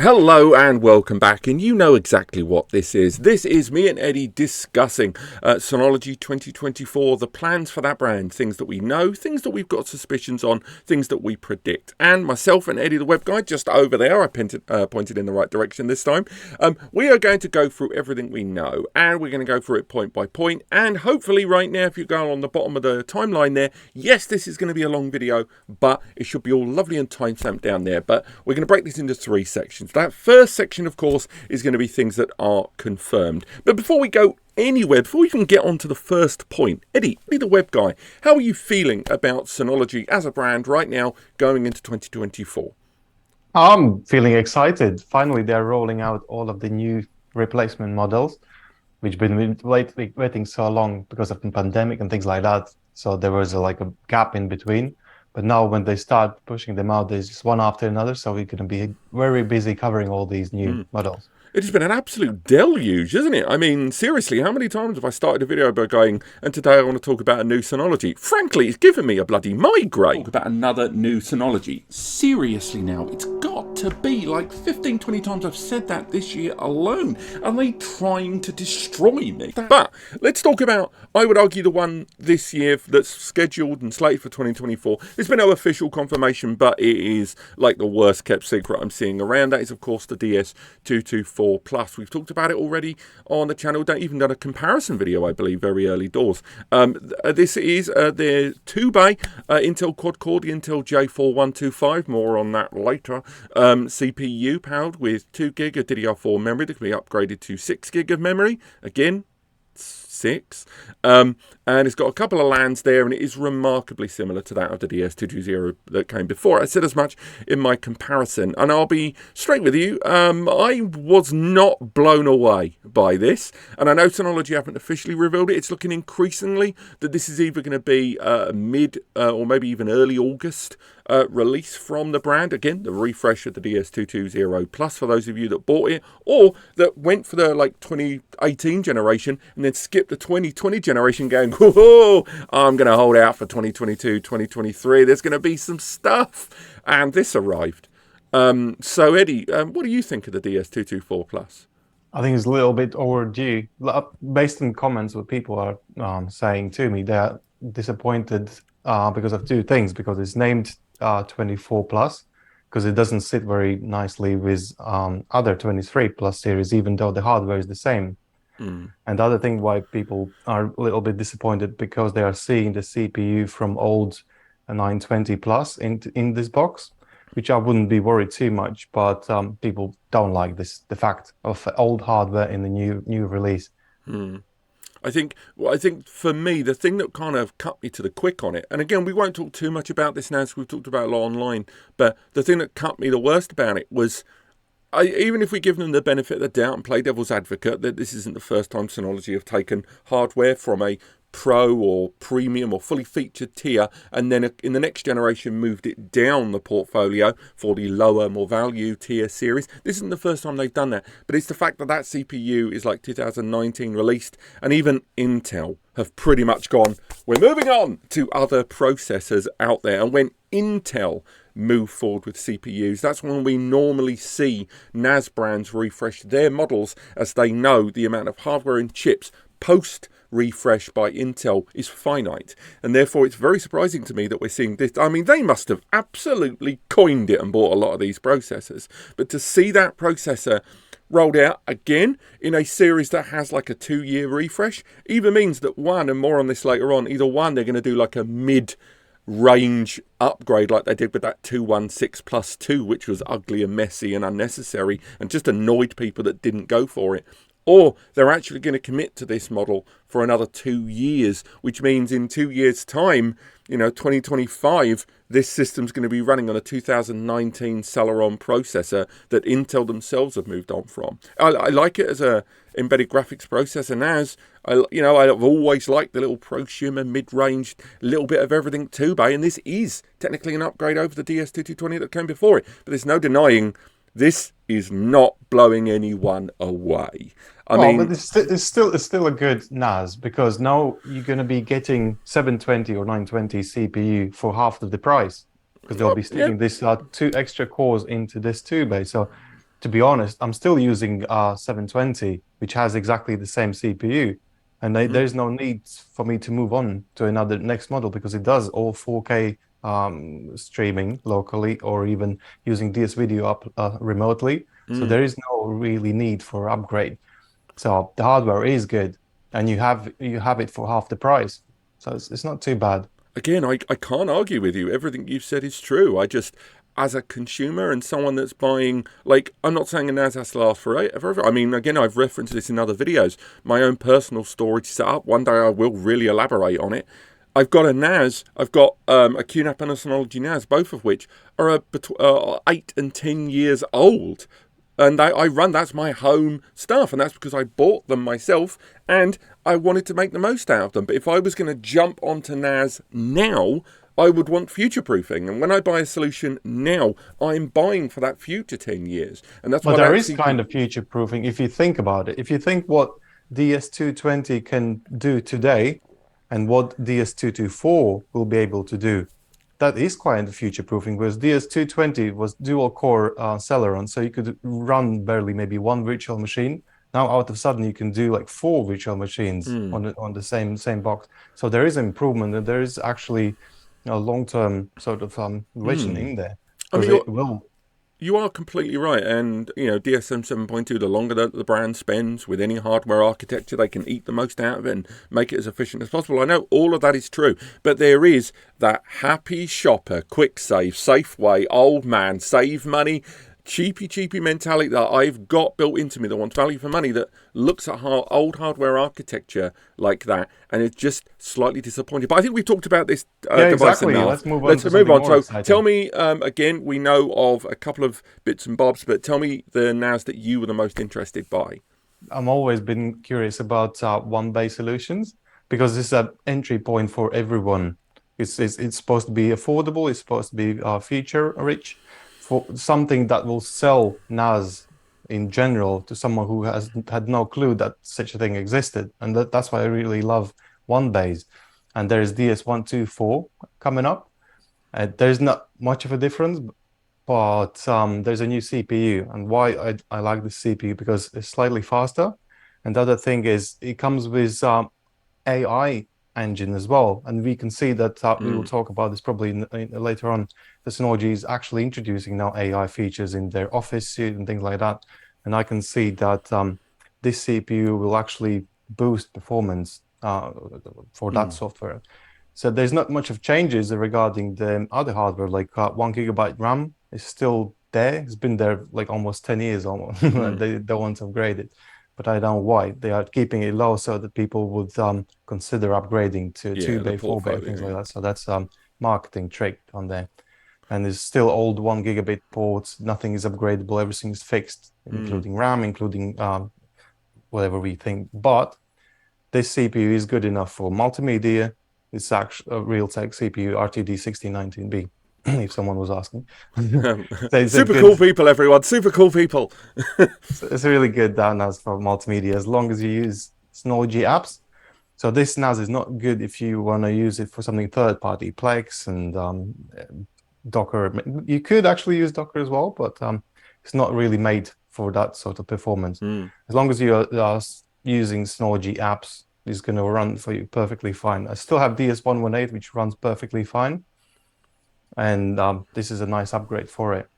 Hello and welcome back, and you know exactly what this is. This is me and Eddie discussing Synology 2024, the plans for that brand, things that we know, things that we've got suspicions on, things that we predict. And myself and Eddie the web guy, just over there, I pointed in the right direction this time, we are going to go through everything we know, and we're going to go through it point by point, and hopefully right now, if you go on the bottom of the timeline there, yes, this is going to be a long video, but it should be all lovely and timestamped down there. But we're going to break this into three sections. That first section, of course, is going to be things that are confirmed. But before we go anywhere, before we even get on to the first point, Eddie the web guy, how are you feeling about Synology as a brand right now going into 2024? I'm feeling excited. Finally, they're rolling out all of the new replacement models, which been waiting so long because of the pandemic and things like that. So there was like a gap in between. But now when they start pushing them out, there's just one after another. So we're going to be very busy covering all these new models. It has been an absolute deluge, isn't it? I mean, seriously, how many times have I started a video by going, and today I want to talk about a new Synology? Frankly, it's given me a bloody migraine. Talk about another new Synology. Seriously now, it's got to be like 15, 20 times I've said that this year alone. Are they trying to destroy me? But let's talk about, I would argue, the one this year that's scheduled and slated for 2024. There's been no official confirmation, but it is like the worst kept secret I'm seeing around. That is, of course, the DS224 Plus. We've talked about it already on the channel. Even done a comparison video, I believe, very early doors. This is their 2-bay Intel quad-core, the Intel J4125. More on that later. CPU powered with 2 gig of DDR4 memory that can be upgraded to 6 gig of memory. Again, 6. And it's got a couple of LANs there, and it is remarkably similar to that of the DS220 that came before. I said as much in my comparison, and I'll be straight with you. I was not blown away by this, and I know Synology haven't officially revealed it. It's looking increasingly that this is either going to be mid or maybe even early August release from the brand. Again, the refresh of the DS220 Plus for those of you that bought it, or that went for the 2018 generation and then skipped the 2020 generation going, whoa, I'm going to hold out for 2022, 2023. There's going to be some stuff. And this arrived. So, Eddie, what do you think of the DS224 Plus? I think it's a little bit overdue. Based on comments what people are saying to me, they're disappointed because of two things. Because it's named 24 Plus, because it doesn't sit very nicely with other 23 Plus series, even though the hardware is the same. And the other thing why people are a little bit disappointed, because they are seeing the CPU from old 920 Plus in this box, which I wouldn't be worried too much, but people don't like the fact of old hardware in the new release. I think for me, the thing that kind of cut me to the quick on it, and again, we won't talk too much about this now because we've talked about it a lot online, but the thing that cut me the worst about it was, even if we give them the benefit of the doubt and play devil's advocate, that this isn't the first time Synology have taken hardware from a pro or premium or fully featured tier and then in the next generation moved it down the portfolio for the lower, more value tier series. This isn't the first time they've done that, but it's the fact that that CPU is like 2019 released, and even Intel have pretty much gone, we're moving on to other processors out there. And when Intel move forward with CPUs, that's when we normally see NAS brands refresh their models, as they know the amount of hardware and chips post refresh by Intel is finite, and therefore it's very surprising to me that we're seeing this. I mean, they must have absolutely coined it and bought a lot of these processors, but to see that processor rolled out again in a series that has like a 2-year refresh either means that one, and more on this later on, either one, they're going to do like a mid-range upgrade like they did with that 216 Plus 2, which was ugly and messy and unnecessary and just annoyed people that didn't go for it. Or they're actually going to commit to this model for another 2 years, which means in 2 years' time, 2025, this system's going to be running on a 2019 Celeron processor that Intel themselves have moved on from. I like it as a embedded graphics processor now. I've always liked the little prosumer mid-range, little bit of everything 2-bay, and this is technically an upgrade over the DS2220 that came before it. But there's no denying this is not blowing anyone away. I mean, but it's still a good NAS, because now you're going to be getting 720 or 920 CPU for half of the price, because they'll be sticking this 2 extra cores into this 2-bay. So to be honest, I'm still using 720, which has exactly the same CPU, and Mm. there's no need for me to move on to another next model because it does all 4K streaming locally or even using DS Video up remotely. So Mm. there is no really need for upgrade. So the hardware is good, and you have it for half the price. So it's not too bad. Again, I can't argue with you. Everything you've said is true. I just, as a consumer and someone that's buying, like, I'm not saying a NAS has to last forever. I mean, again, I've referenced this in other videos. My own personal storage setup. One day I will really elaborate on it. I've got a NAS. I've got a QNAP and a Synology NAS, both of which are 8 and 10 years old. And I run, that's my home stuff. And that's because I bought them myself and I wanted to make the most out of them. But if I was going to jump onto NAS now, I would want future proofing. And when I buy a solution now, I'm buying for that future 10 years. And that's why But there that is kind CPU. of future proofing if you think about it. If you think what DS220 can do today and what DS224 will be able to do, that is quite future proofing because DS220 was dual core Celeron, so you could run barely maybe one virtual machine. Now, out of sudden, you can do like four virtual machines Hmm. on the same box. So there is improvement, and there is actually a long-term sort of vision Hmm. in there I because mean, it will. you are completely right. And, DSM 7.2, the longer that the brand spends with any hardware architecture, they can eat the most out of it and make it as efficient as possible. I know all of that is true, but there is that happy shopper, quick save, safe way, old man, save money, cheapy mentality that I've got built into me that wants value for money, that looks at old hardware architecture like that and is just slightly disappointed. But I think we've talked about this Yeah, device exactly. enough. Let's move on Let's to move something on. more So tell exciting. me, again, we know of a couple of bits and bobs, but tell me the NAS that you were the most interested by. I'm always been curious about one bay solutions because this is an entry point for everyone. It's supposed to be affordable. It's supposed to be feature rich for something that will sell NAS in general to someone who has had no clue that such a thing existed. And that's why I really love one bays. And there's DS124 coming up. There's not much of a difference, but there's a new CPU, and why I like the CPU because it's slightly faster. And the other thing is it comes with AI engine as well, and we can see that we will Mm, talk about this probably later on. The Synology is actually introducing now AI features in their Office suite and things like that, and I can see that this CPU will actually boost performance for that mm, software. So there's not much of changes regarding the other hardware, like 1 GB RAM is still there. It's been there like almost 10 years almost. mm. They don't want to upgrade it, but I don't know why. They are keeping it low so that people would consider upgrading to Yeah, two the bay, 4 bay, portfolio. things like Yeah. that. So that's marketing trick on there. And there's still old 1 GB ports. Nothing is upgradable. Everything is fixed, Mm, including RAM, including whatever we think. But this CPU is good enough for multimedia. It's actually a Realtek CPU RTD 1619B, if someone was asking. So it's a super good, cool people, everyone. Super cool people. it's a really good NAS for multimedia as long as you use Synology apps. So this NAS is not good if you want to use it for something third party, Plex and Docker. You could actually use Docker as well, but it's not really made for that sort of performance. Mm. As long as you are using Synology apps, it's going to run for you perfectly fine. I still have DS118, which runs perfectly fine, and this is a nice upgrade for it.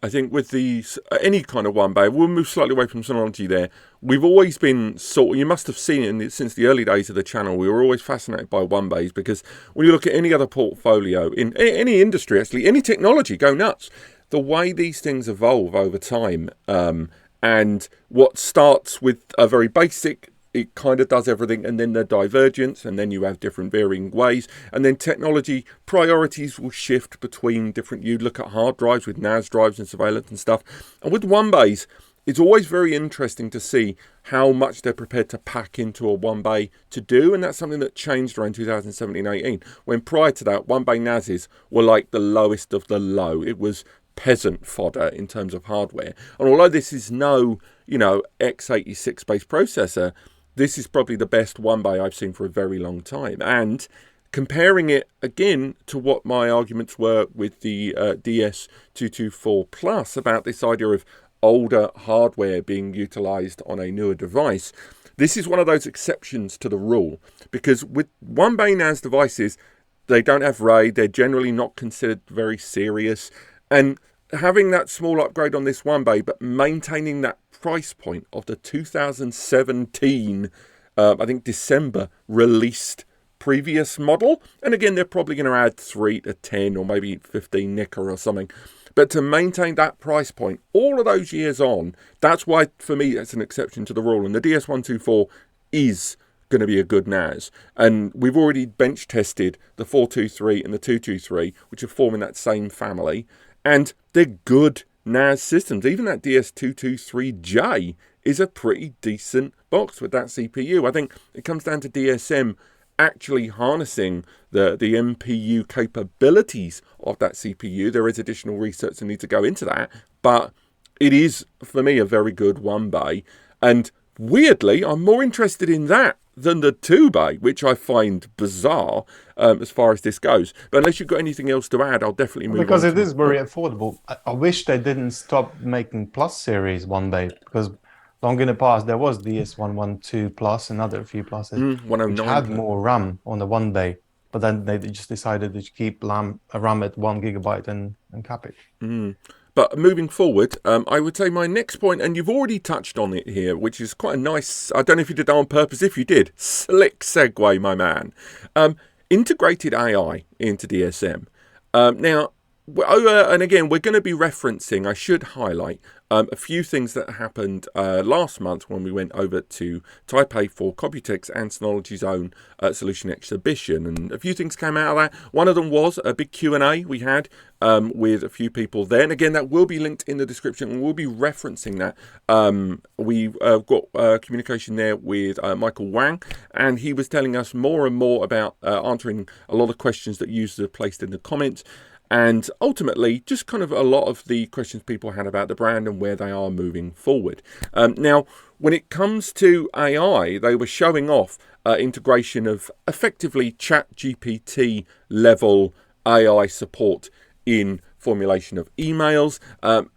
I think with the any kind of one bay, we'll move slightly away from Synology there. We've always been you must have seen it since the early days of the channel. We were always fascinated by one bays because when you look at any other portfolio in any industry, actually, any technology, go nuts. The way these things evolve over time, and what starts with a very basic, it kind of does everything, and then the divergence, and then you have different varying ways, and then technology priorities will shift between different. You look at hard drives with NAS drives and surveillance and stuff, and with one base, it's always very interesting to see how much they're prepared to pack into a one bay to do, and that's something that changed around 2017-18, when prior to that, one bay NASs were like the lowest of the low. It was peasant fodder in terms of hardware, and although this is no x86 based processor, this is probably the best one bay I've seen for a very long time. And comparing it again to what my arguments were with the DS224 Plus about this idea of older hardware being utilized on a newer device. This is one of those exceptions to the rule, because with 1-bay NAS devices, they don't have RAID, they're generally not considered very serious, and having that small upgrade on this 1-bay, but maintaining that price point of the 2017, I think December released previous model, and again they're probably going to add 3 to 10 or maybe 15 Nicker or something, but to maintain that price point all of those years on, that's why for me it's an exception to the rule. And the DS124 is going to be a good NAS, and we've already bench tested the 423 and the 223, which are forming that same family, and they're good NAS systems. Even that DS223J is a pretty decent box with that CPU. I think it comes down to DSM actually harnessing the MPU capabilities of that CPU. There is additional research that needs to go into that, but it is, for me, a very good 1-bay. And weirdly, I'm more interested in that than the 2-bay, which I find bizarre as far as this goes. But unless you've got anything else to add, I'll definitely move on. Because it is very affordable. I wish they didn't stop making Plus series 1-bay, because long in the past there was DS112 Plus and other few pluses which had more RAM on the 1-bay, but then they just decided to keep RAM at 1 GB and cap it. But moving forward, I would say my next point, and you've already touched on it here, which is quite a nice, I don't know if you did that on purpose. If you did, slick segue, my man. Integrated AI into DSM. Now, and again, we're going to be referencing, I should highlight, a few things that happened last month when we went over to Taipei for Computex and Synology's own solution exhibition, and a few things came out of that. One of them was a big Q&A we had with a few people there, and again, that will be linked in the description, and we'll be referencing that. We've got communication there with Michael Wang, and he was telling us more and more about answering a lot of questions that users have placed in the comments. And ultimately, just kind of a lot of the questions people had about the brand and where they are moving forward. Now, when it comes to AI, they were showing off integration of effectively ChatGPT level AI support in formulation of emails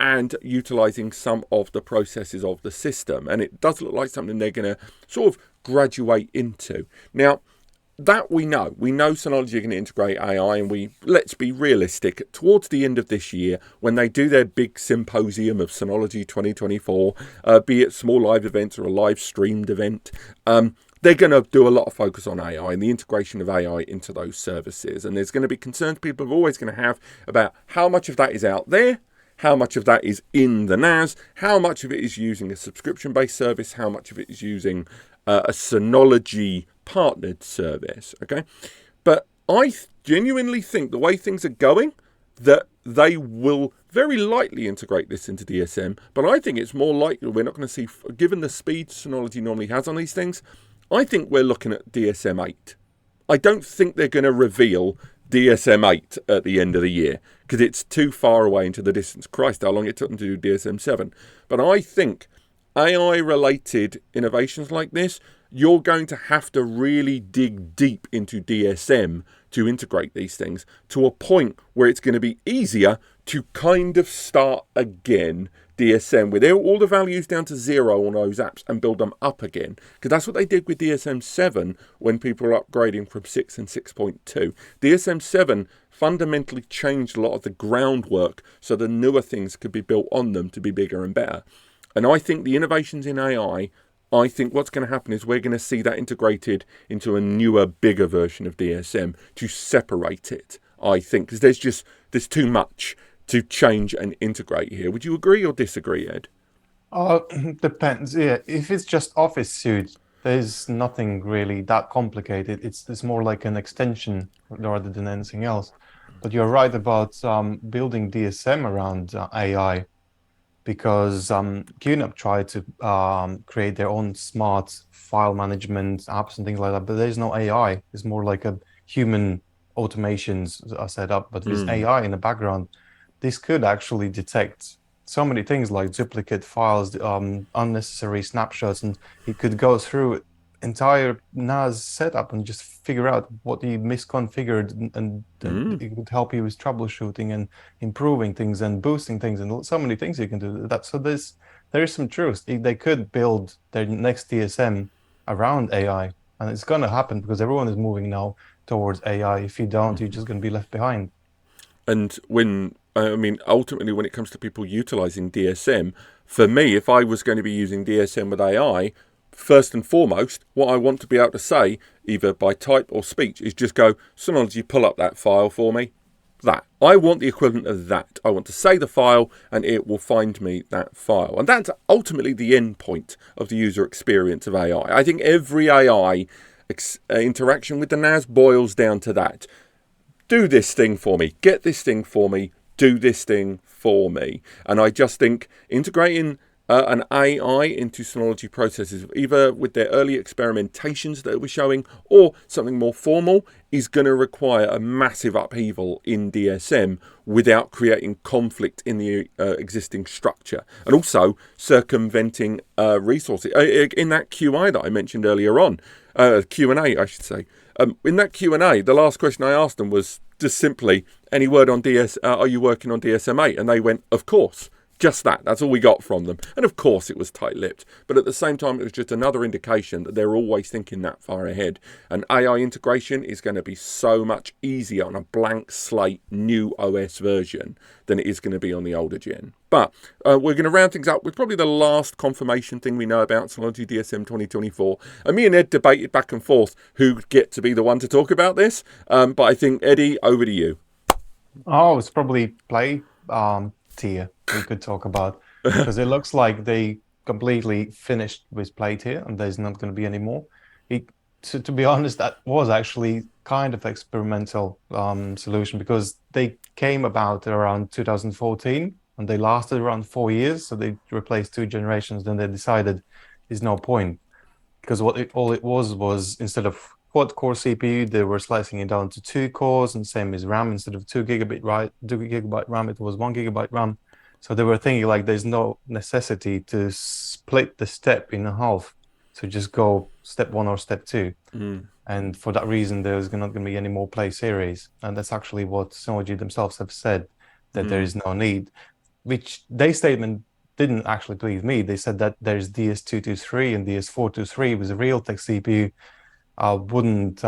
and utilizing some of the processes of the system. And it does look like something they're going to sort of graduate into. Now, that we know Synology are going to integrate AI, and let's be realistic, towards the end of this year, when they do their big symposium of Synology 2024, be it small live events or a live streamed event, they're going to do a lot of focus on AI and the integration of AI into those services. And there's going to be concerns people are always going to have about how much of that is out there, how much of that is in the NAS, how much of it is using a subscription-based service, how much of it is using a Synology partnered service, okay? But I genuinely think the way things are going, that they will very likely integrate this into DSM, but I think it's more likely we're not going to see, given the speed Synology normally has on these things, I think we're looking at DSM 8. I don't think they're going to reveal DSM 8 at the end of the year, because it's too far away into the distance. Christ, how long it took them to do DSM 7. But I think AI-related innovations like this, you're going to have to really dig deep into DSM to integrate these things to a point where it's going to be easier to kind of start again DSM with all the values down to 0 on those apps and build them up again. Because that's what they did with DSM 7 when people were upgrading from 6 and 6.2. DSM 7 fundamentally changed a lot of the groundwork so the newer things could be built on them to be bigger and better. And I think the innovations in AI, I think what's going to happen is we're going to see that integrated into a newer, bigger version of DSM to separate it, I think, because there's too much to change and integrate here. Would you agree or disagree, Ed? Depends. Yeah, if it's just Office Suite, there's nothing really that complicated. It's more like an extension rather than anything else. But you're right about building DSM around AI. Because QNAP tried to create their own smart file management apps and things like that, but there's no AI. It's more like a human automations are set up, but with AI in the background, this could actually detect so many things like duplicate files, unnecessary snapshots, and it could go through entire NAS setup and just figure out what you misconfigured, and it would help you with troubleshooting and improving things and boosting things, and so many things you can do that. So there is some truth. They could build their next DSM around AI, and it's going to happen because everyone is moving now towards AI. If you don't, you're just going to be left behind. And ultimately, when it comes to people utilizing DSM, for me, if I was going to be using DSM with AI, first and foremost, what I want to be able to say, either by type or speech, is just go, Synology, pull up that file for me. That. I want the equivalent of that. I want to say the file and it will find me that file. And that's ultimately the end point of the user experience of AI. I think every AI interaction with the NAS boils down to that. Do this thing for me. Get this thing for me. Do this thing for me. And I just think integrating an AI into Synology processes, either with their early experimentations that we're showing or something more formal, is going to require a massive upheaval in DSM without creating conflict in the existing structure, and also circumventing resources. In that QI that I mentioned earlier on, Q&A I should say, in that Q&A, the last question I asked them was just simply, any word on are you working on DSM-8? And they went, of course. Just that. That's all we got from them. And of course it was tight-lipped. But at the same time, it was just another indication that they're always thinking that far ahead. And AI integration is going to be so much easier on a blank slate new OS version than it is going to be on the older gen. But we're going to round things up with probably the last confirmation thing we know about Synology DSM 2024. And me and Ed debated back and forth who'd get to be the one to talk about this. But I think, Eddie, over to you. Oh, it's probably Play tier we could talk about, because it looks like they completely finished with Play tier and there's not going to be any more. To be honest, that was actually kind of experimental solution, because they came about around 2014 and they lasted around 4 years. So they replaced 2 generations. Then they decided there's no point, because all it was instead of quad core CPU, they were slicing it down to 2 cores, and same as RAM. Instead of 2 gigabyte RAM, it was 1 gigabyte RAM. So they were thinking like there's no necessity to split the step in half. So just go step 1 or step 2. And for that reason, there's not going to be any more Play series. And that's actually what Synology themselves have said, that there is no need, which their statement didn't actually please me. They said that there's DS223 and DS423 with a Realtek CPU. I wouldn't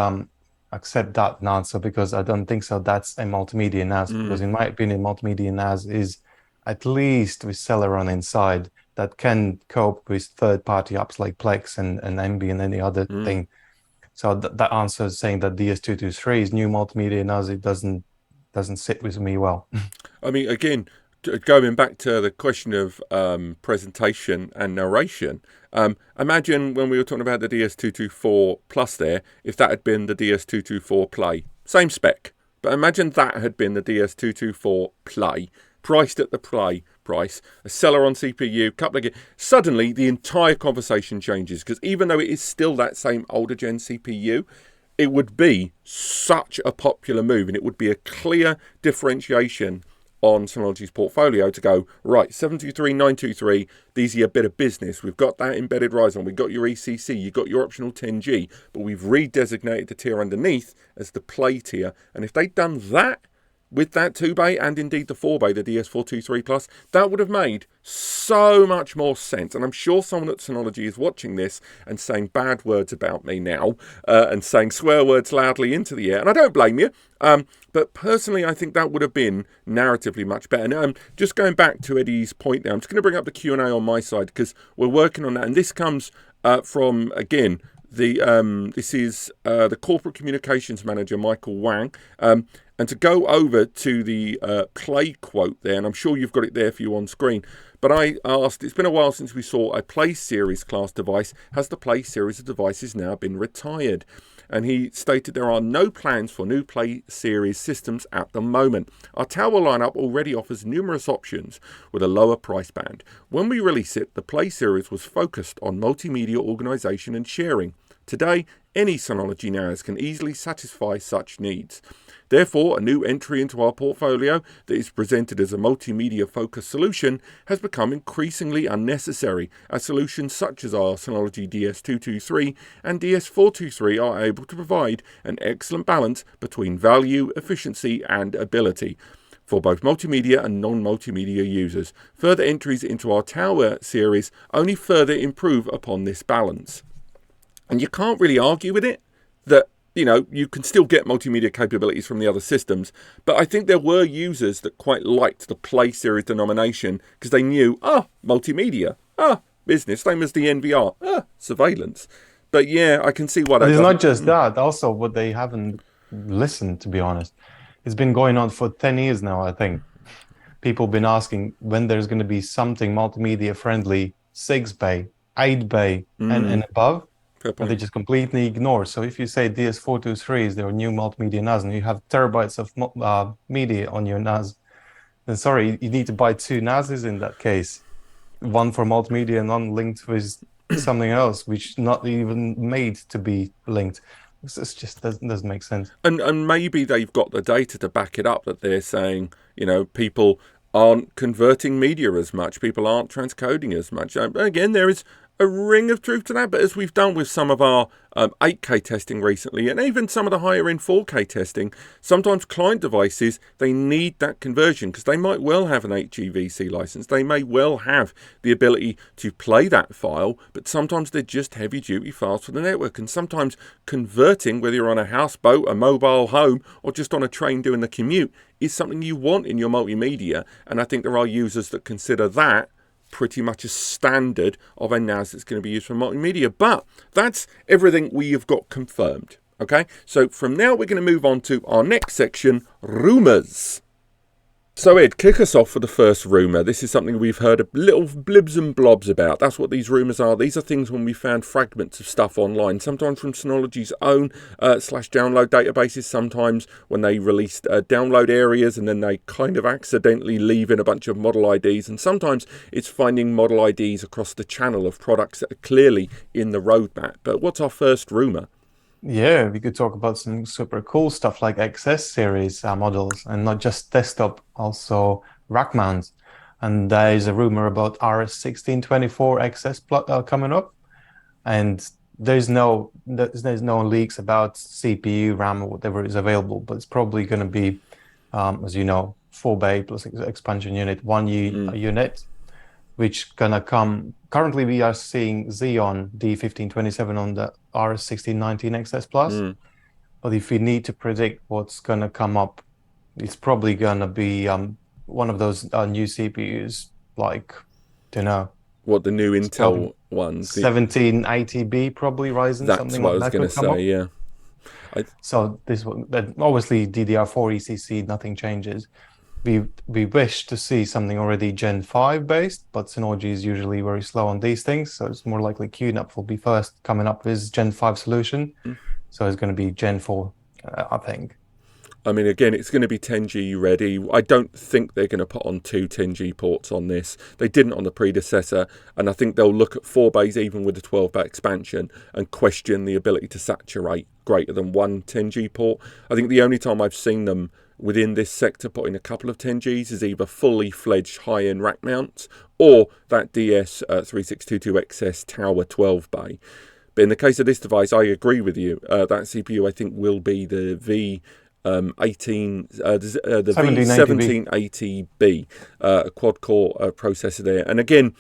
accept that answer, because I don't think so. That's a multimedia NAS, because in my opinion, multimedia NAS is at least with Celeron inside that can cope with third-party apps like Plex and Emby and any other thing. So that answer is saying that DS223 is new multimedia NAS. It doesn't sit with me well. I mean, again, going back to the question of presentation and narration, imagine when we were talking about the DS224 Plus there, if that had been the DS224 Play. Same spec, but imagine that had been the DS224 Play, priced at the Play price, a Celeron CPU, couple of suddenly the entire conversation changes, because even though it is still that same older gen CPU, it would be such a popular move, and it would be a clear differentiation on Synology's portfolio to go, right, 723, 923, these are your bit of business. We've got that embedded Ryzen, we've got your ECC, you've got your optional 10G, but we've redesignated the tier underneath as the Play tier. And if they'd done that with that 2-bay and indeed the 4-bay, the DS423 Plus, that would have made so much more sense. And I'm sure someone at Synology is watching this and saying bad words about me now, and saying swear words loudly into the air. And I don't blame you. But personally, I think that would have been narratively much better. Now, just going back to Eddie's point there, I'm just going to bring up the Q&A on my side, because we're working on that. And this comes from, again, this is the Corporate Communications Manager, Michael Wang. And to go over to the Play quote there, and I'm sure you've got it there for you on screen, but I asked, it's been a while since we saw a Play Series class device. Has the Play Series of devices now been retired? And he stated there are no plans for new Play Series systems at the moment. Our tower lineup already offers numerous options with a lower price band. When we released it, the Play Series was focused on multimedia organization and sharing. Today, any Synology NAS can easily satisfy such needs. Therefore, a new entry into our portfolio that is presented as a multimedia-focused solution has become increasingly unnecessary, as solutions such as our Synology DS223 and DS423 are able to provide an excellent balance between value, efficiency, and ability for both multimedia and non-multimedia users. Further entries into our Tower series only further improve upon this balance. And you can't really argue with it, that you can still get multimedia capabilities from the other systems, but I think there were users that quite liked the Play series denomination because they knew, multimedia, business, same as the NVR, surveillance. But yeah, I can see why that But it's doesn't. not just that. Also, what they haven't listened, to be honest. It's been going on for 10 years now, I think. People have been asking when there's going to be something multimedia friendly, 6-bay, 8-bay, and above. Fair And point. they just completely ignore. So if you say DS423 is their new multimedia NAS and you have terabytes of media on your NAS, then sorry, you need to buy two NASs in that case. One for multimedia and one linked with something else, which not even made to be linked. This just doesn't make sense. And maybe they've got the data to back it up, that they're saying, people aren't converting media as much, people aren't transcoding as much. Again, there is a ring of truth to that, but as we've done with some of our 8K testing recently, and even some of the higher end 4K testing, sometimes client devices, they need that conversion because they might well have an HEVC license, they may well have the ability to play that file, but sometimes they're just heavy duty files for the network. And sometimes converting, whether you're on a houseboat, a mobile home, or just on a train doing the commute, is something you want in your multimedia. And I think there are users that consider that pretty much a standard of a NAS that's going to be used for multimedia. But that's everything we have got confirmed. Okay, so from now we're going to move on to our next section, rumours. So Ed, kick us off for the first rumour. This is something we've heard a little blibs and blobs about. That's what these rumours are. These are things when we found fragments of stuff online, sometimes from Synology's own /download databases, sometimes when they released download areas and then they kind of accidentally leave in a bunch of model IDs, and sometimes it's finding model IDs across the channel of products that are clearly in the roadmap. But what's our first rumour? Yeah, we could talk about some super cool stuff like XS series models, and not just desktop, also rack mounts. And there is a rumor about RS1624 XS coming up, and there's no leaks about CPU, RAM, or whatever is available, but it's probably going to be, as you know, 4-bay plus expansion unit, unit, which gonna come. Currently, we are seeing Xeon D1527 on the RS1619 XS Plus. But if we need to predict what's gonna come up, it's probably gonna be one of those new CPUs, like, don't know, What, the new Intel ones? 1780B, probably Ryzen. That's something what I like was that going to could come up. say, yeah. So this one, obviously DDR4 ECC, nothing changes. We wish to see something already Gen 5 based, but Synology is usually very slow on these things, so it's more likely QNAP will be first coming up with Gen 5 solution. So it's going to be Gen 4, I think. I mean, again, it's going to be 10G ready. I don't think they're going to put on two 10G ports on this. They didn't on the predecessor, and I think they'll look at 4 bays even with the 12-bay expansion and question the ability to saturate greater than one 10G port. I think the only time I've seen them within this sector putting a couple of 10Gs is either fully fledged high-end rack mounts or that DS3622XS Tower 12-bay. But in the case of this device, I agree with you. That CPU, I think, will be the V1780B, a quad-core processor there. And again,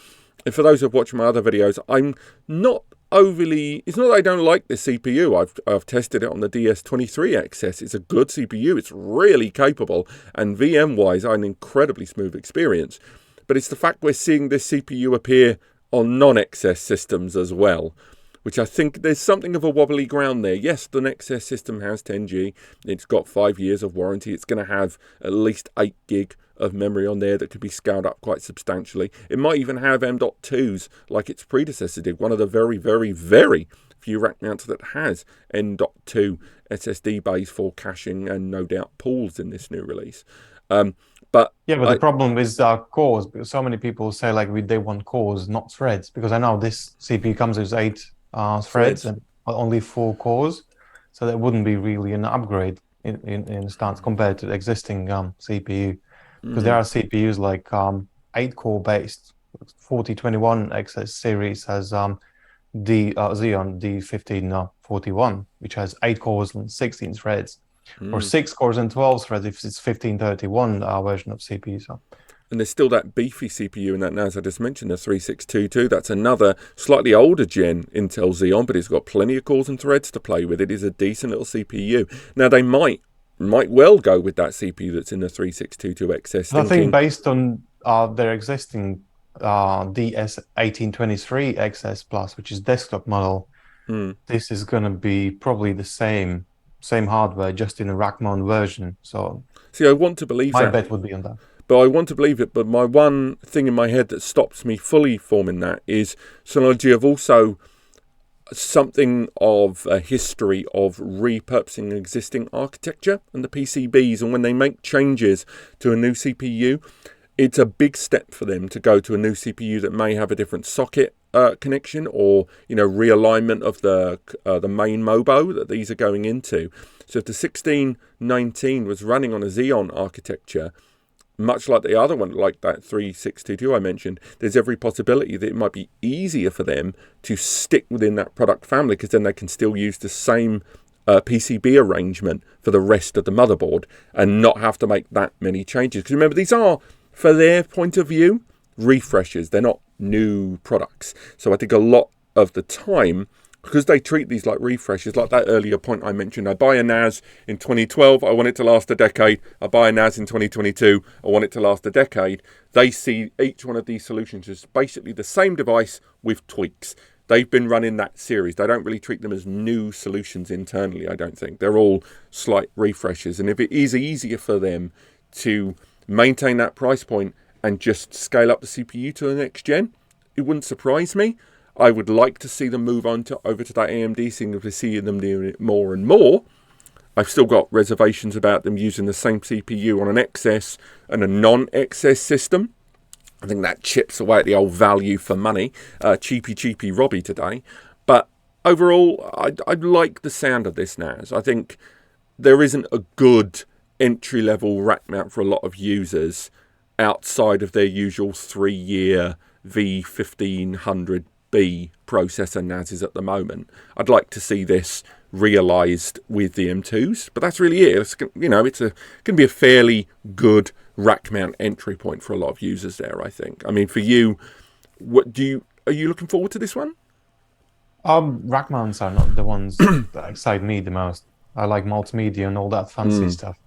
for those who've watched my other videos, I'm not overly. It's not that I don't like this CPU. I've tested it on the DS23XS. It's a good CPU. It's really capable, and VM-wise, I had an incredibly smooth experience. But it's the fact we're seeing this CPU appear on non-XS systems as well, which I think there's something of a wobbly ground there. Yes, the XS system has 10G. It's got 5 years of warranty. It's going to have at least 8 gig of memory on there that could be scaled up quite substantially. It might even have M.2s like its predecessor did. One of the very, very, very few rack mounts that has M.2 SSD bays for caching and no doubt pools in this new release. But the problem is cores, because so many people say like they want cores, not threads. Because I know this CPU comes with 8 threads, and only 4 cores, so that wouldn't be really an upgrade in stance compared to the existing CPU. Because there Mm, are CPUs like 8 core based. 4021 XS series has the Xeon D1541, which has 8 cores and 16 threads, or mm. 6 cores and 12 threads if it's 1531 version of CPU. So And there's still that beefy CPU in that now, as I just mentioned, the 3622. That's another slightly older gen Intel Xeon, but it's got plenty of cores and threads to play with. It is a decent little CPU. Now, they might well go with that CPU that's in the 3622XS, I think thinking, based on their existing DS1823 XS Plus, which is desktop model, hmm, this is going to be probably the same hardware, just in a rack mount version. So see, I want to believe my that. bet would be on that. But I want to believe it. But my one thing in my head that stops me fully forming that is Synology have also something of a history of repurposing existing architecture and the PCBs. And when they make changes to a new CPU, it's a big step for them to go to a new CPU that may have a different socket connection, or realignment of the main MOBO that these are going into. So if the 1619 was running on a Xeon architecture, much like the other one, like that 3622 I mentioned, there's every possibility that it might be easier for them to stick within that product family, because then they can still use the same PCB arrangement for the rest of the motherboard and not have to make that many changes. Because remember, these are, for their point of view, refreshes. They're not new products. So I think a lot of the time, because they treat these like refreshes, like that earlier point I mentioned, I buy a NAS in 2012, I want it to last a decade. I buy a NAS in 2022, I want it to last a decade. They see each one of these solutions as basically the same device with tweaks. They've been running that series. They don't really treat them as new solutions internally, I don't think. They're all slight refreshes. And if it is easier for them to maintain that price point and just scale up the CPU to the next gen, it wouldn't surprise me. I would like to see them move on over to that AMD thing, if we see them doing it more and more. I've still got reservations about them using the same CPU on an XS and a non-XS system. I think that chips away at the old value for money. Cheapy Robbie today. But overall, I like the sound of this NAS. I think there isn't a good entry-level rack mount for a lot of users outside of their usual 3-year V1500B processor NASs at the moment. I'd like to see this realised with the M2s, but that's really it. It's, it's going to be a fairly good rack mount entry point for a lot of users there, I think. I mean, for you, are you looking forward to this one? Rack mounts are not the ones that excite me the most. I like multimedia and all that fancy stuff.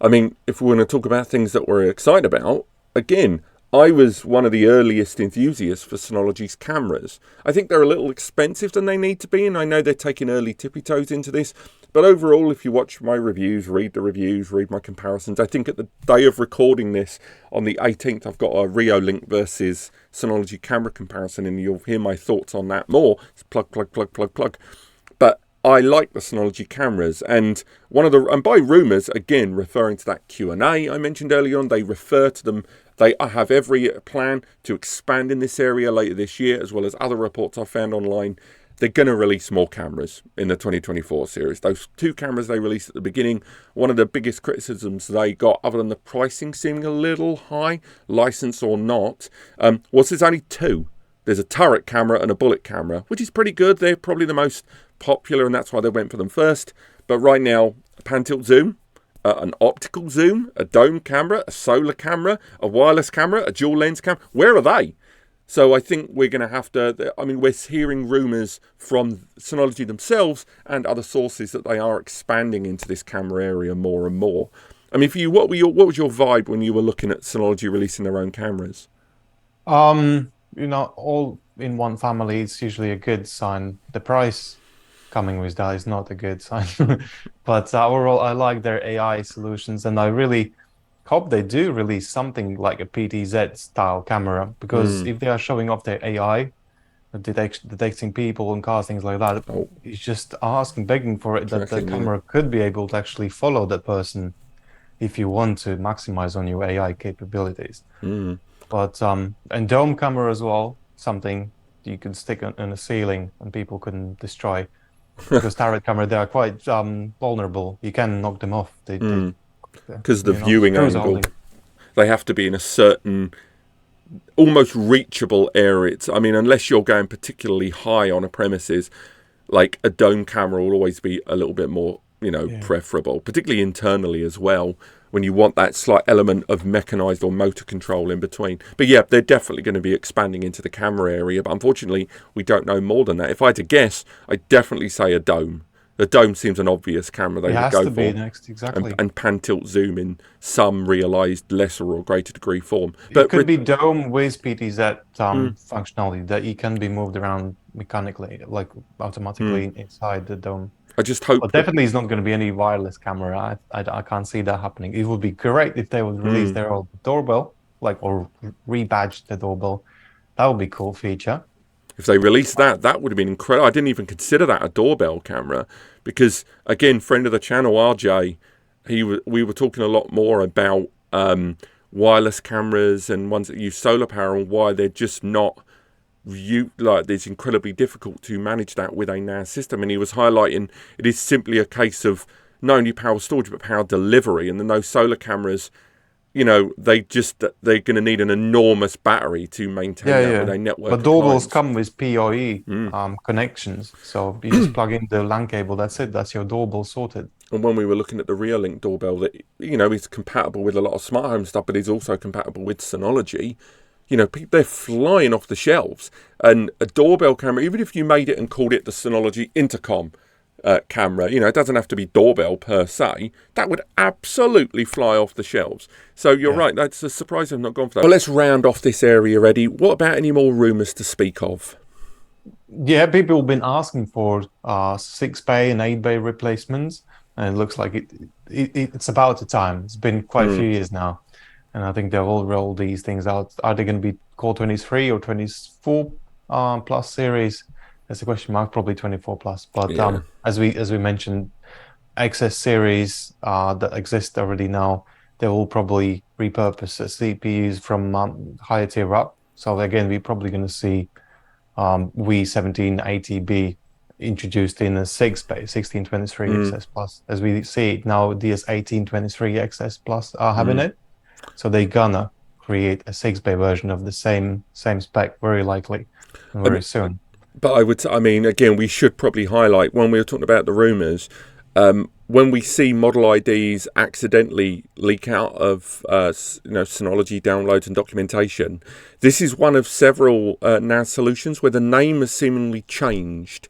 I mean, if we want to talk about things that we're excited about, again, I was one of the earliest enthusiasts for Synology's cameras. I think they're a little expensive than they need to be, and I know they're taking early tippy toes into this. But overall, if you watch my reviews, read my comparisons, I think at the day of recording this, on the 18th, I've got a Reolink versus Synology camera comparison, and you'll hear my thoughts on that more. It's plug. But I like the Synology cameras, and and by rumours, again, referring to that Q&A I mentioned earlier on, they refer to them. They have every plan to expand in this area later this year, as well as other reports I found online. They're going to release more cameras in the 2024 series. Those 2 cameras they released at the beginning, one of the biggest criticisms they got, other than the pricing seeming a little high, license or not, was there's only 2. There's a turret camera and a bullet camera, which is pretty good. They're probably the most popular, and that's why they went for them first. But right now, a pan-tilt zoom, an optical zoom, a dome camera, a solar camera, a wireless camera, a dual lens camera. Where are they? So I think we're going to have to, we're hearing rumours from Synology themselves and other sources that they are expanding into this camera area more and more. I mean, for you, what was your vibe when you were looking at Synology releasing their own cameras? All in one family, it's usually a good sign. The price coming with that is not a good sign. But overall, I like their AI solutions, and I really hope they do release something like a PTZ style camera, because if they are showing off their AI, detecting people and cars, things like that, it's just begging for it, that the camera could be able to actually follow that person if you want to maximize on your AI capabilities. But and dome camera as well, something you can stick on a ceiling and people couldn't destroy. because turret camera, they are quite vulnerable. You can knock them off. Because the viewing screws are angle, holding. they have to be in a certain almost reachable area. I mean, unless you're going particularly high on a premises, like a dome camera will always be a little bit more, preferable, particularly internally as well, when you want that slight element of mechanized or motor control in between. But yeah, they're definitely going to be expanding into the camera area, but unfortunately we don't know more than that. If I had to guess, I'd definitely say a dome. The dome seems an obvious camera they It would has go to be for. next, exactly. And pan tilt zoom in some realized lesser or greater degree form. It But could be dome with PTZ functionality that it can be moved around mechanically, like automatically inside the dome. I just hope But that definitely, it's not going to be any wireless camera. I can't see that happening. It would be great if they would release their own doorbell, or rebadge the doorbell. That would be a cool feature. if they released that, that would have been incredible. I didn't even consider that a doorbell camera because, again, friend of the channel, RJ, we were talking a lot more about wireless cameras and ones that use solar power and why they're just not it's incredibly difficult to manage that with a NAS system. And he was highlighting it is simply a case of not only power storage but power delivery, and those solar cameras, they're going to need an enormous battery to maintain that with a network. But doorbells come with PoE connections, so you just plug in the LAN cable. That's it. That's your doorbell sorted. And when we were looking at the Reolink doorbell, that is compatible with a lot of smart home stuff, but is also compatible with Synology. They're flying off the shelves. And a doorbell camera, even if you made it and called it the Synology intercom camera, it doesn't have to be doorbell per se, that would absolutely fly off the shelves. So you're right, that's a surprise I've not gone for that. But let's round off this area, Eddie. What about any more rumours to speak of? Yeah, people have been asking for 6-bay and 8-bay replacements, and it looks like it's about the time. It's been quite a few years now, and I think they'll all roll these things out. Are they going to be Core 23 or 24 plus series? That's a question mark. Probably 24 plus. But as we mentioned, XS series that exist already now, they will probably repurpose CPUs from higher tier up. So again, we're probably going to see V1780B introduced in a 6-bay 1623 XS Plus, as we see it now. DS1823 XS Plus are having it, so they're gonna create a 6-bay version of the same spec, very likely, very soon. But again, we should probably highlight when we were talking about the rumours. When we see model IDs accidentally leak out of Synology downloads and documentation, this is one of several NAS solutions where the name has seemingly changed.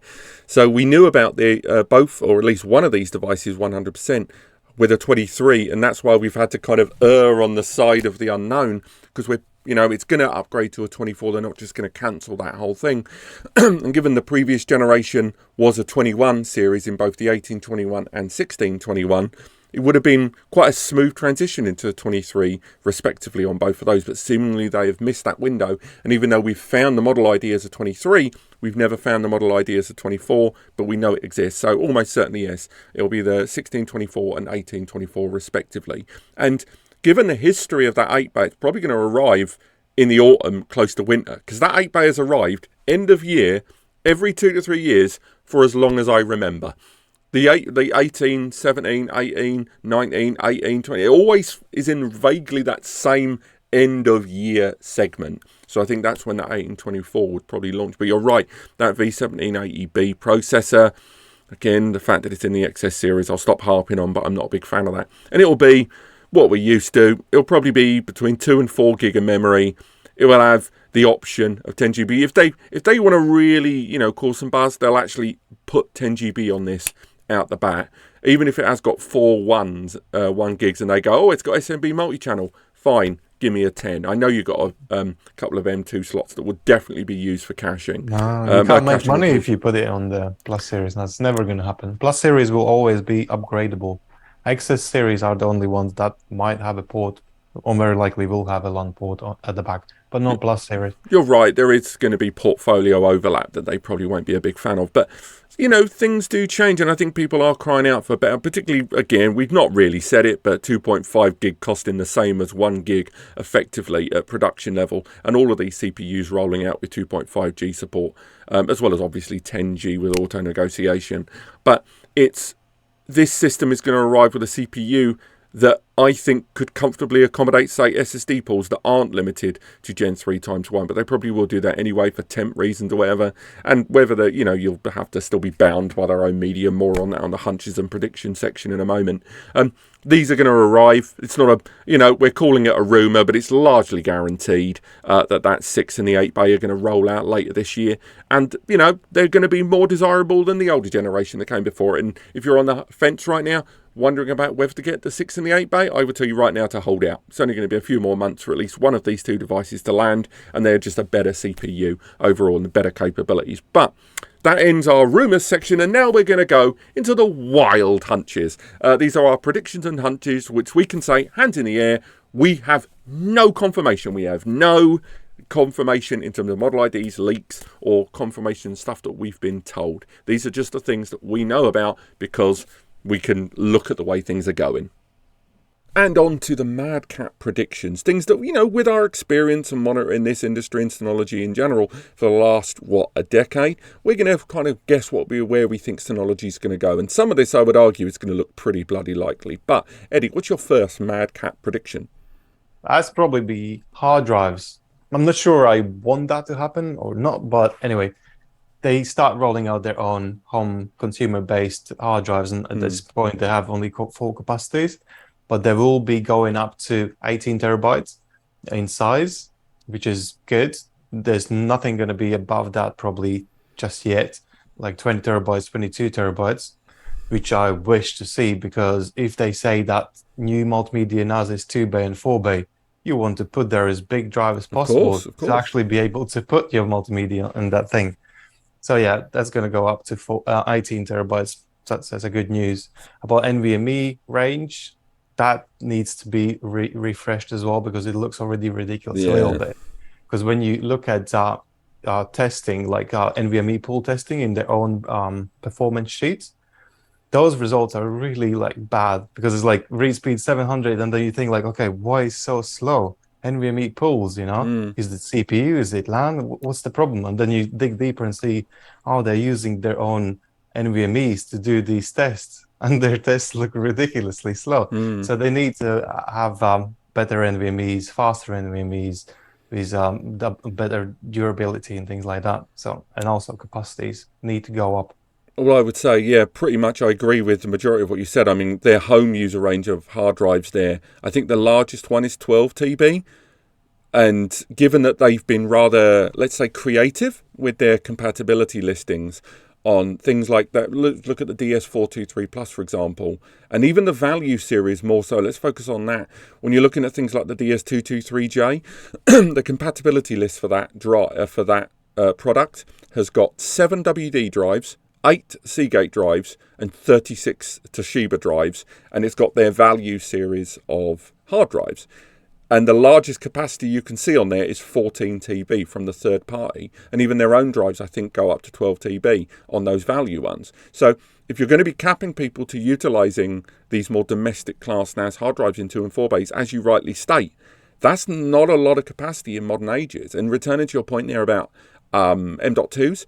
So we knew about the both, or at least one of these devices 100% with a 23, and that's why we've had to kind of err on the side of the unknown, because it's going to upgrade to a 24. They're not just going to cancel that whole thing. And given the previous generation was a 21 series in both the 1821 and 1621, it would have been quite a smooth transition into a 23 respectively on both of those. But seemingly they have missed that window. And even though we've found the model ID as a 23, we've never found the model ID as a 24, but we know it exists. So almost certainly, yes, it'll be the 1624 and 1824 respectively. And given the history of that 8-bay, it's probably going to arrive in the autumn, close to winter, because that 8-bay has arrived end of year, every 2 to 3 years, for as long as I remember. The 18, 17, 18, 19, 18, 20, it always is in vaguely that same end of year segment. So I think that's when that 1824 would probably launch. But you're right, that V1780B processor, again, the fact that it's in the XS series, I'll stop harping on, but I'm not a big fan of that. And it'll be what we're used to. It'll probably be between 2 and 4 gig of memory. It will have the option of 10 GB. If they want to really, cause some buzz, they'll actually put 10 GB on this out the bat. Even if it has got 1 gigs, and they go, it's got SMB multi-channel, fine, give me a 10. I know you've got a couple of M2 slots that would definitely be used for caching. No, you can't make money if you put it on the Plus series. That's never going to happen. Plus series will always be upgradable. XS series are the only ones that might have a port or very likely will have a LAN port at the back, but not Plus series. You're right, there is going to be portfolio overlap that they probably won't be a big fan of. But, things do change, and I think people are crying out for better. Particularly, again, we've not really said it, but 2.5 gig costing the same as 1 gig effectively at production level. And all of these CPUs rolling out with 2.5G support, as well as obviously 10G with auto negotiation. But this system is going to arrive with a CPU that I think could comfortably accommodate, say, SSD pools that aren't limited to Gen 3 times 1, but they probably will do that anyway for temp reasons or whatever. And whether you'll have to still be bound by their own media. More on that on the hunches and predictions section in a moment. These are going to arrive. It's not we're calling it a rumour, but it's largely guaranteed that 6 and the 8 bay are going to roll out later this year. And, they're going to be more desirable than the older generation that came before it. And if you're on the fence right now, wondering about whether to get the 6 and the 8 bay, I would tell you right now to hold out. It's only going to be a few more months for at least one of these two devices to land, and they're just a better CPU overall and better capabilities. But that ends our rumours section, and now we're going to go into the wild hunches. These are our predictions and hunches, which we can say, hands in the air, we have no confirmation. We have no confirmation in terms of model IDs, leaks, or confirmation stuff that we've been told. These are just the things that we know about because we can look at the way things are going. And on to the madcap predictions, things that, with our experience and monitoring this industry and Synology in general for the last, a decade, we're going to kind of guess where we think Synology is going to go. And some of this, I would argue, is going to look pretty bloody likely. But, Eddie, what's your first madcap prediction? That's probably be hard drives. I'm not sure I want that to happen or not, but anyway, they start rolling out their own home consumer-based hard drives, and at this point they have only 4 capacities, but they will be going up to 18 terabytes in size, which is good. There's nothing going to be above that probably just yet, like 20 terabytes, 22 terabytes, which I wish to see, because if they say that new multimedia NAS is 2 bay and 4 bay, you want to put there as big drive as possible to actually be able to put your multimedia in that thing. So yeah, that's going to go up to 18 terabytes. That's a good news. About NVMe range, that needs to be refreshed as well, because it looks already ridiculous a little bit. Because when you look at testing, like NVMe pool testing in their own performance sheets, those results are really bad, because it's like read speed 700, and then you think okay, why is so slow? NVMe pools, is it CPU? Is it LAN? What's the problem? And then you dig deeper and see, they're using their own NVMEs to do these tests, and their tests look ridiculously slow. So they need to have better NVMEs, faster NVMEs, with better durability and things like that. So, and also capacities need to go up. Well, I would say, pretty much I agree with the majority of what you said. I mean, their home user range of hard drives there, I think the largest one is 12 TB. And given that they've been rather, let's say, creative with their compatibility listings on things like that, look at the DS423 Plus, for example, and even the value series more so, let's focus on that. When you're looking at things like the DS223J, the compatibility list for that product has got 7 WD drives, 8 Seagate drives, and 36 Toshiba drives, and it's got their value series of hard drives. And the largest capacity you can see on there is 14 TB from the third party, and even their own drives, I think, go up to 12 TB on those value ones. So if you're going to be capping people to utilising these more domestic class NAS hard drives in 2 and 4 bays, as you rightly state, that's not a lot of capacity in modern ages. And returning to your point there about M.2s,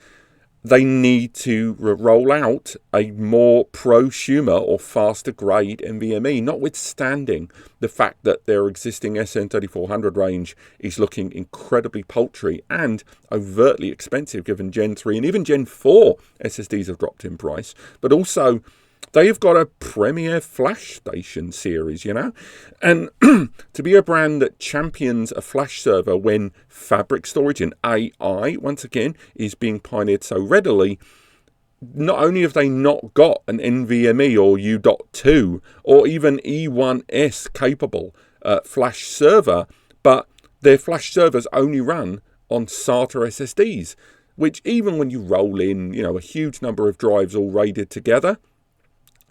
they need to roll out a more prosumer or faster grade NVMe, notwithstanding the fact that their existing SN3400 range is looking incredibly paltry and overtly expensive given Gen 3 and even Gen 4 SSDs have dropped in price. But also, they've got a premier flash station series, and to be a brand that champions a flash server when fabric storage and AI, once again, is being pioneered so readily, not only have they not got an NVMe or U.2 or even E1S capable flash server, but their flash servers only run on SATA SSDs, which even when you roll in, a huge number of drives all RAIDed together,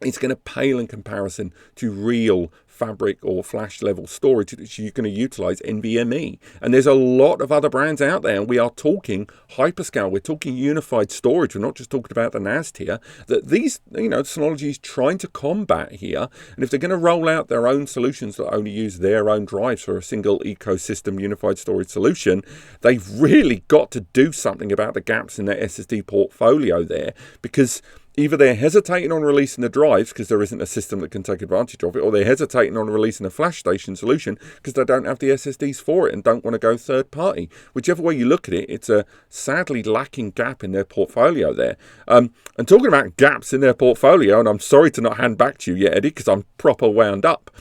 it's going to pale in comparison to real fabric or flash level storage that you're going to utilize NVMe. And there's a lot of other brands out there, and we are talking hyperscale, we're talking unified storage, we're not just talking about the NAS tier, that these, Synology is trying to combat here. And if they're going to roll out their own solutions that only use their own drives for a single ecosystem unified storage solution, they've really got to do something about the gaps in their SSD portfolio there, because either they're hesitating on releasing the drives because there isn't a system that can take advantage of it, or they're hesitating on releasing a flash station solution because they don't have the SSDs for it and don't want to go third party. Whichever way you look at it, it's a sadly lacking gap in their portfolio there. And talking about gaps in their portfolio, and I'm sorry to not hand back to you yet, Eddie, because I'm proper wound up,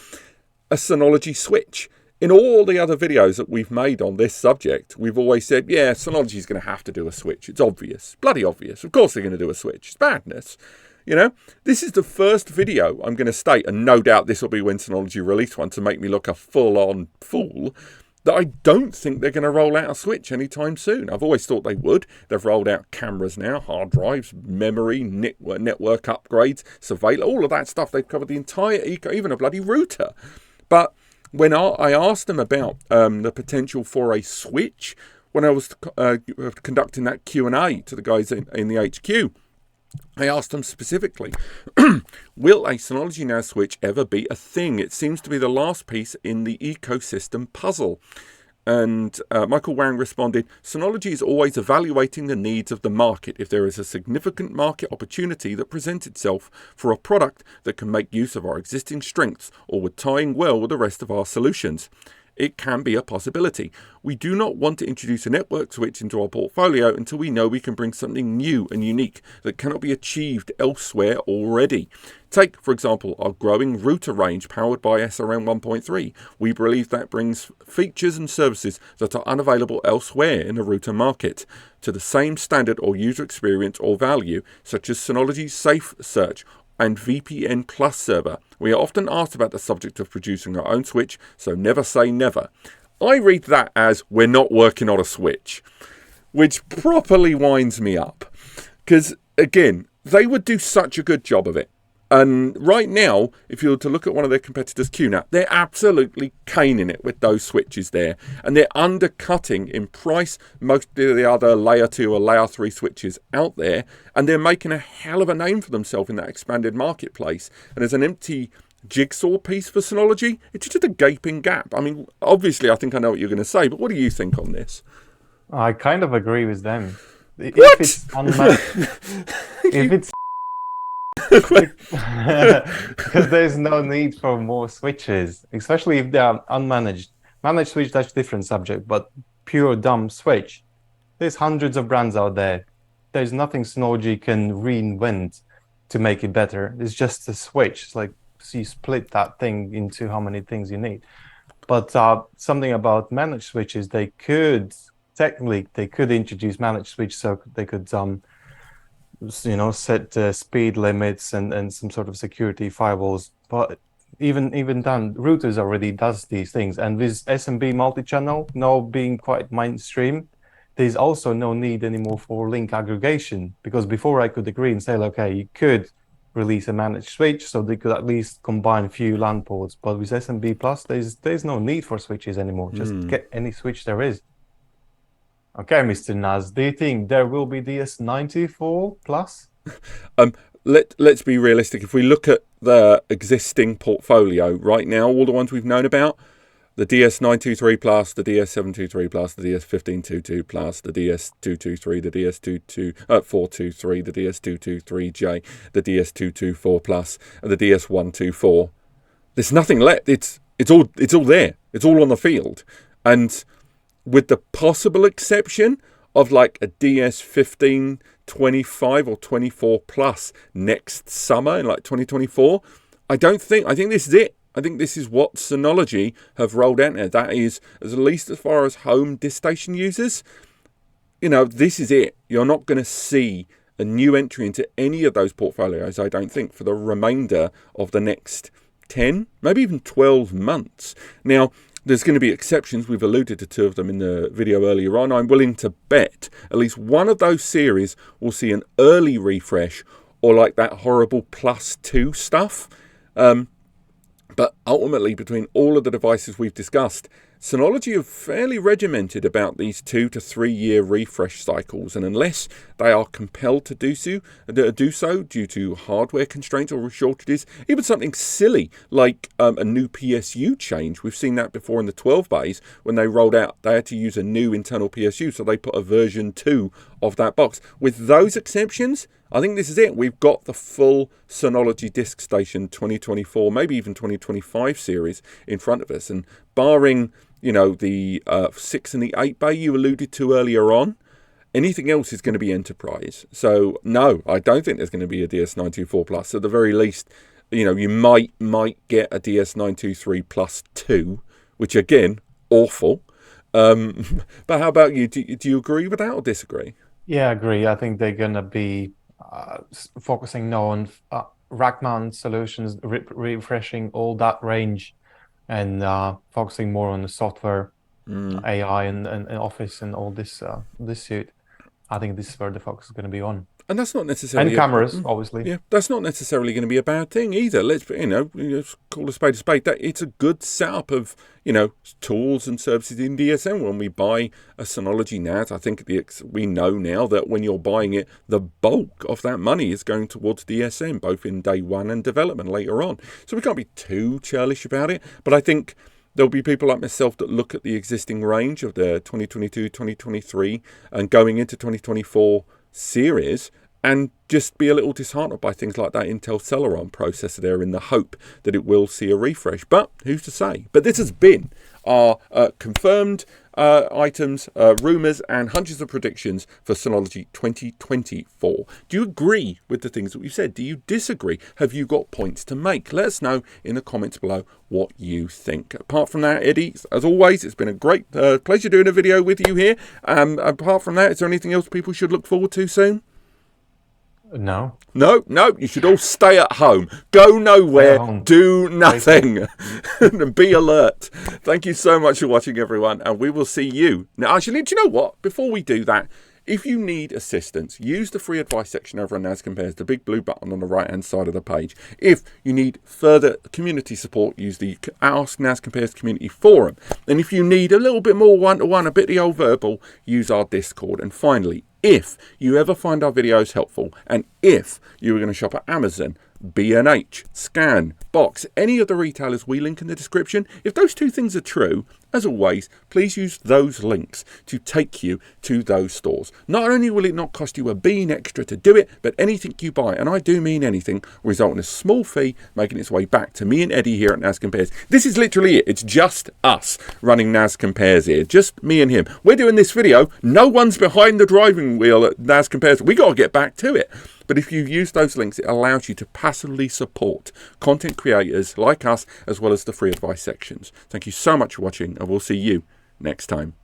a Synology switch. In all the other videos that we've made on this subject, we've always said, yeah, Synology's going to have to do a switch. It's obvious. Bloody obvious. Of course they're going to do a switch. It's madness. This is the first video I'm going to state, and no doubt this will be when Synology release one to make me look a full-on fool, that I don't think they're going to roll out a switch anytime soon. I've always thought they would. They've rolled out cameras now, hard drives, memory, network upgrades, surveillance, all of that stuff. They've covered the entire eco, even a bloody router. But when I asked them about the potential for a switch, when I was conducting that Q&A to the guys in the HQ, I asked them specifically, will a Synology NAS switch ever be a thing? It seems to be the last piece in the ecosystem puzzle. And Michael Wang responded, Synology is always evaluating the needs of the market. If there is a significant market opportunity that presents itself for a product that can make use of our existing strengths or would tie in well with the rest of our solutions, it can be a possibility. We do not want to introduce a network switch into our portfolio until we know we can bring something new and unique that cannot be achieved elsewhere already. Take, for example, our growing router range powered by SRM 1.3. We believe that brings features and services that are unavailable elsewhere in the router market to the same standard or user experience or value, such as Synology's Safe Search and VPN Plus server. We are often asked about the subject of producing our own switch, so never say never. I read that as we're not working on a switch, which properly winds me up. Because, again, they would do such a good job of it. And right now, if you were to look at one of their competitors, QNAP, they're absolutely caning it with those switches there. And they're undercutting in price most of the other layer 2 or layer 3 switches out there. And they're making a hell of a name for themselves in that expanded marketplace. And as an empty jigsaw piece for Synology, it's just a gaping gap. I mean, obviously, I think I know what you're going to say, but what do you think on this? I kind of agree with them. What? If it's because there's no need for more switches, especially if they are unmanaged. Managed switch, that's a different subject, but pure dumb switch. There's hundreds of brands out there. There's nothing Synology can reinvent to make it better. It's just a switch. It's like, so you split that thing into how many things you need. But something about managed switches, they could introduce managed switch so they could set speed limits and some sort of security firewalls. But even then, routers already does these things. And with SMB multi-channel now being quite mainstream, there's also no need anymore for link aggregation, because before I could agree and say, okay, you could release a managed switch so they could at least combine a few LAN ports. But with SMB Plus, there's no need for switches anymore. Just get any switch there is. Okay, Mr. Naz, do you think there will be DS94 Plus? Let's be realistic. If we look at the existing portfolio right now, all the ones we've known about, the DS923 Plus, the DS723 Plus, the DS1522 Plus, the DS223, the DS423, the DS223J, the DS224 Plus, and the DS124. There's nothing left. It's all there. It's all on the field. And with the possible exception of like a DS15 25 or 24 Plus next summer in like 2024, I think this is it. I think this is what Synology have rolled out there. That is, at least as far as home disk station users, this is it. You're not going to see a new entry into any of those portfolios, I don't think, for the remainder of the next 10, maybe even 12 months. Now, there's going to be exceptions. We've alluded to two of them in the video earlier on. I'm willing to bet at least one of those series will see an early refresh or like that horrible +2 stuff. But ultimately, between all of the devices we've discussed, Synology are fairly regimented about these 2 to 3 year refresh cycles, and unless they are compelled to do so due to hardware constraints or shortages, even something silly like a new PSU change. We've seen that before in the 12 bays when they rolled out, they had to use a new internal PSU, so they put a version 2 of that box. With those exceptions, I think this is it. We've got the full Synology DiskStation 2024, maybe even 2025 series in front of us. And barring, the 6 and the 8 bay you alluded to earlier on, anything else is going to be enterprise. So no, I don't think there's going to be a DS924 Plus. At the very least, you might get a DS923 Plus 2, which again, awful. But how about you? Do you agree with that or disagree? Yeah, I agree. I think they're gonna be focusing now on rack mount solutions, refreshing all that range, and focusing more on the software, AI, and Office and all this suite. I think this is where the focus is going to be on. And that's not necessarily... And cameras, obviously. Yeah, that's not necessarily going to be a bad thing either. Let's call a spade a spade. It's a good setup of, tools and services in DSM. When we buy a Synology NAS, I think we know now that when you're buying it, the bulk of that money is going towards DSM, both in day one and development later on. So we can't be too churlish about it. But I think there'll be people like myself that look at the existing range of the 2022, 2023 and going into 2024 series and just be a little disheartened by things like that Intel Celeron processor there in the hope that it will see a refresh. But who's to say? But this has been our confirmed items, rumours and hunches of predictions for Synology 2024. Do you agree with the things that we've said? Do you disagree? Have you got points to make? Let us know in the comments below what you think. Apart from that, Eddie, as always, it's been a great pleasure doing a video with you here. Apart from that, is there anything else people should look forward to soon? No. No, you should all stay at home. Go nowhere, do nothing, and be alert. Thank you so much for watching, everyone, and we will see you. Now, actually, do you know what? Before we do that, if you need assistance, use the free advice section over on NAS Compares, the big blue button on the right-hand side of the page. If you need further community support, use the Ask NAS Compares community forum. And if you need a little bit more one-to-one, a bit of the old verbal, use our Discord. And finally, if you ever find our videos helpful, and if you were going to shop at Amazon, B&H, Scan, Box, any of the retailers we link in the description, if those two things are true, as always, please use those links to take you to those stores. Not only will it not cost you a bean extra to do it, but anything you buy, and I do mean anything, will result in a small fee making its way back to me and Eddie here at NAS Compares. This is literally it. It's just us running NAS Compares here. Just me and him. We're doing this video. No one's behind the driving wheel at NAS Compares. We got to get back to it. But if you use those links, it allows you to passively support content creators like us, as well as the free advice sections. Thank you so much for watching, and we'll see you next time.